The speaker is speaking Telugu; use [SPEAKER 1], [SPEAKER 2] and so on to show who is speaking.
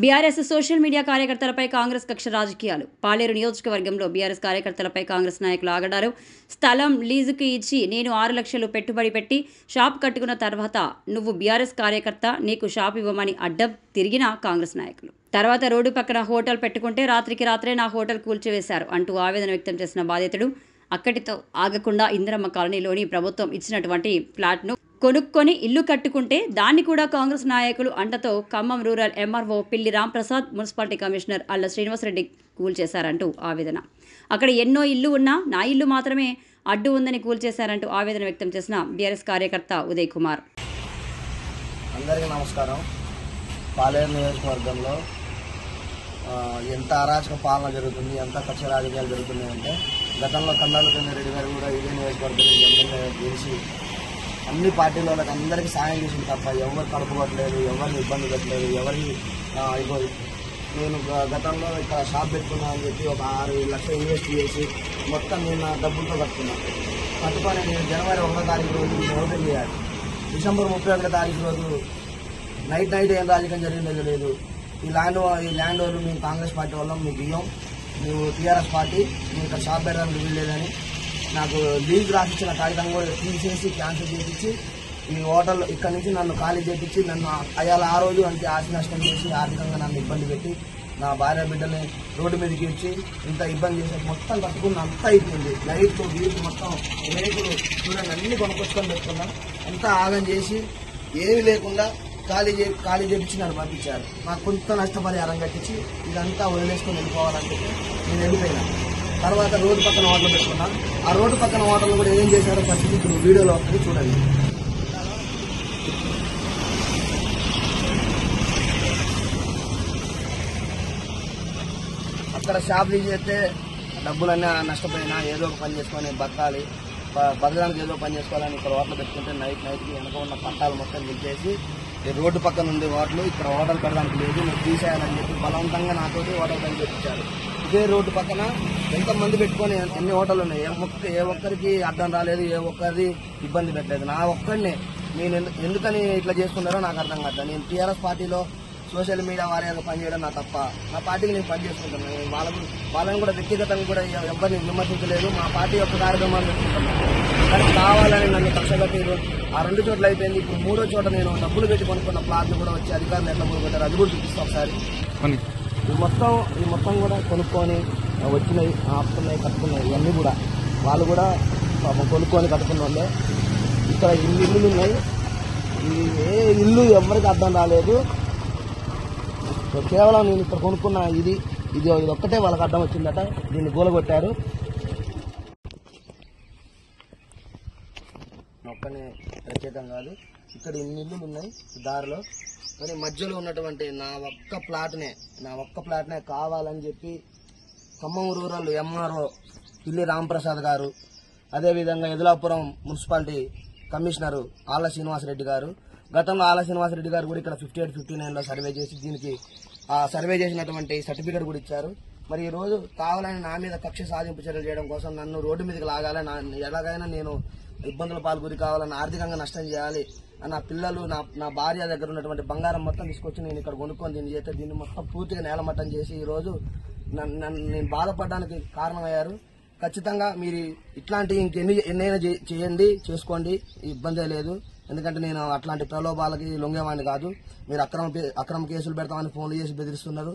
[SPEAKER 1] బీఆర్ఎస్ సోషల్ మీడియా కార్యకర్తలపై కాంగ్రెస్ కక్ష రాజకీయాలు. పాలేరు నియోజకవర్గంలో బీఆర్ఎస్ కార్యకర్తలపై కాంగ్రెస్ నాయకులు ఆగడారు. స్థలం లీజుకి ఇచ్చి నేను 6 లక్షలు పెట్టుబడి పెట్టి షాప్ కట్టుకున్న తర్వాత నువ్వు బీఆర్ఎస్ కార్యకర్త, నీకు షాప్ ఇవ్వమని అడ్డం తిరిగిన కాంగ్రెస్ నాయకులు. తర్వాత రోడ్డు పక్కన హోటల్ పెట్టుకుంటే రాత్రికి రాత్రే నా హోటల్ కూల్చివేశారు అంటూ ఆవేదన వ్యక్తం చేసిన బాధితుడు అక్కడితో ఆగకుండా ఇందిరమ్మ కాలనీలోని ప్రభుత్వం ఇచ్చినటువంటి ఫ్లాట్ను కొనుక్కొని ఇల్లు కట్టుకుంటే దాన్ని కూడా కాంగ్రెస్ నాయకులు అండతో ఖమ్మం రూరల్ ఎంఆర్ఓ పిల్లి రాంప్రసాద్, మున్సిపాలిటీ కమిషనర్ అల్ల శ్రీనివాసరెడ్డి కూల్చేశారంటూ ఆవేదన. అక్కడ ఎన్నో ఇల్లు ఉన్నా నా ఇల్లు మాత్రమే అడ్డు ఉందని కూల్చేశారంటూ ఆవేదన వ్యక్తం చేసిన బీఆర్ఎస్ కార్యకర్త ఉదయ్ కుమార్.
[SPEAKER 2] అందరికీ నమస్కారం. పాలేరు నియోజకవర్గంలో ఎంత అరాచక పాలన జరుగుతుంది, ఎంత కక్ష రాజకీయాలు జరుగుతున్నాయంటే గతంలో కన్నాల రెడ్డి గారు కూడా ఇదే నియోజకవర్గంలో ఎమ్మెల్యే గెలిచి అన్ని పార్టీల వాళ్ళకి అందరికీ సాయం చేసింది తప్ప ఎవరు కడుపుకోవట్లేదు, ఎవరిని ఇబ్బంది పెట్టలేదు. ఎవరిని ఇగో నేను గతంలో ఇక్కడ షాప్ పెట్టుకున్నా అని చెప్పి ఒక 6 లక్షలు ఇన్వెస్ట్ చేసి మొత్తం నేను నా డబ్బులతో కట్టుకున్నాను. కట్టుకొని నేను జనవరి 1వ తారీఖు రోజు ఓపెన్ చేయాలి. డిసెంబర్ 31వ తారీఖు రోజు నైట్ ఏం రాజకీయం జరిగిందో లేదు. ఈ ల్యాండ్ వాళ్ళు మేము కాంగ్రెస్ పార్టీ వాళ్ళం, మీకు ఇయ్యం, మేము టీఆర్ఎస్ పార్టీ, మేము ఇక్కడ షాప్ పెట్టడానికి వీల్లేదని నాకు లీజ్ రాసిచ్చిన కాగితం కూడా తీసేసి క్యాన్సిల్ చేయించి ఈ హోటల్ ఇక్కడ నుంచి నన్ను ఖాళీ చేయించి నన్ను అయ్యాల ఆ రోజు అంటే ఆస్తి నష్టం చేసి ఆర్థికంగా నన్ను ఇబ్బంది పెట్టి నా భార్య బిడ్డని రోడ్డు మీదకి ఇచ్చి ఇంత ఇబ్బంది చేసి మొత్తం కట్టుకున్న అంతా అయిపోయింది. లైట్లు వీళ్ళు మొత్తం రేకులు చూడండి అన్ని కొనుక్కొచ్చుకొని పెట్టుకున్నాను. అంతా ఆగం చేసి ఏమీ లేకుండా ఖాళీ చేయించి నన్ను పంపించారు. నాకు కొంత నష్టపరిహారం కట్టించి ఇదంతా వదిలేసుకొని వెళ్ళిపోవాలని చెప్పి నేను వెళ్ళిపోయినా. తర్వాత రోడ్డు పక్కన హోటల్ పెట్టుకున్నా. ఆ రోడ్డు పక్కన హోటల్ కూడా ఏం చేశారో ఫస్ట్ ఇప్పుడు వీడియోలో వస్తుంది చూడండి. అక్కడ షాప్ లీజ్ చేస్తే డబ్బులన్నీ నష్టపోయినా ఏదో ఒక పని చేసుకొని బతకాలి, బతకడానికి ఏదో పని చేసుకోవాలని ఇక్కడ హోటల్ పెట్టుకుంటే నైట్కి వెనక ఉన్న పట్టాలు మొత్తం నిలిపేసి రోడ్డు పక్కన ఉండే హోటల్ ఇక్కడ హోటల్ పెట్టడానికి లేదు, మీరు తీసేయాలని చెప్పి బలవంతంగా నాతోటి హోటల్ పని చేయించారు. ఇదే రోడ్డు పక్కన ఎంతమంది పెట్టుకొని ఎన్ని హోటల్ ఉన్నాయి, ఏ ఒక్కరికి అర్థం రాలేదు, ఏ ఒక్కరిది ఇబ్బంది పెట్టలేదు. నా ఒక్కడినే నేను ఎందుకని ఇట్లా చేసుకున్నారో నాకు అర్థం కాదు. నేను టీఆర్ఎస్ పార్టీలో సోషల్ మీడియా వారిగా పనిచేయడం నా తప్ప, నా పార్టీకి నేను పని చేసుకుంటున్నాను. వాళ్ళని కూడా వ్యక్తిగతంగా కూడా ఎవరిని విమర్శించలేదు, మా పార్టీ యొక్క కార్యక్రమాలు పెట్టుకుంటున్నాను. కానీ కావాలని నన్ను కక్ష కట్టి ఆ 2 చోట్ల అయిపోయింది. ఇప్పుడు 3వ చోట నేను డబ్బులు పెట్టి కొనుక్కున్న ప్లాట్లు కూడా వచ్చి అధికారులు ఎట్లా కొనుక్కుంటారు అది కూడా చూపిస్తాం ఒకసారి. ఈ మొత్తం కూడా కొనుక్కొని వచ్చినాయి, ఆపుతున్నాయి, కట్టుకున్నాయి. ఇవన్నీ కూడా వాళ్ళు కూడా కొనుక్కొని కట్టుకున్న వాళ్ళే. ఇక్కడ ఇల్లులు ఉన్నాయి. ఏ ఇల్లు ఎవరికి అర్థం రాలేదు. కేవలం నేను ఇక్కడ కొనుక్కున్న ఇది ఒక్కటే వాళ్ళకి అడ్డం వచ్చిందట. దీన్ని గోలగొట్టారు. ఒక్కనే ప్రత్యేకం కాదు, ఇక్కడ ఇన్ని ఇల్లులు ఉన్నాయి దారిలో. కానీ మధ్యలో ఉన్నటువంటి నా ఒక్క ప్లాట్నే కావాలని చెప్పి ఖమ్మం రూరల్ ఎంఆర్ఓ పిల్లి రాంప్రసాద్ గారు, అదేవిధంగా ఎదులాపురం మున్సిపాలిటీ కమిషనరు ఆళ్ళ శ్రీనివాసరెడ్డి గారు, గతంలో ఆళ్ళ శ్రీనివాసరెడ్డి గారు కూడా ఇక్కడ 58-59లో సర్వే చేసి దీనికి ఆ సర్వే చేసినటువంటి సర్టిఫికేట్ కూడా ఇచ్చారు. మరి ఈ రోజు కావాలని నా మీద కక్ష సాధింపు చర్యలు చేయడం కోసం నన్ను రోడ్డు మీదకి లాగాలని, ఎలాగైనా నేను ఇబ్బందుల పాల్గొరి కావాలని, ఆర్థికంగా నష్టం చేయాలి, నా పిల్లలు నా భార్య దగ్గర ఉన్నటువంటి బంగారం మొత్తం తీసుకొచ్చి నేను ఇక్కడ కొనుక్కొని దీన్ని మొత్తం పూర్తిగా నేలమట్టం చేసి ఈరోజు నేను బాధపడడానికి కారణమయ్యారు. ఖచ్చితంగా మీరు ఇట్లాంటి ఎన్నైనా చేయండి, చేసుకోండి, ఇబ్బందే లేదు. ఎందుకంటే నేను అట్లాంటి ప్రలోభాలకి లొంగేవాడిని కాదు. మీరు అక్రమ కేసులు పెడతామని ఫోన్లు చేసి బెదిరిస్తున్నారు.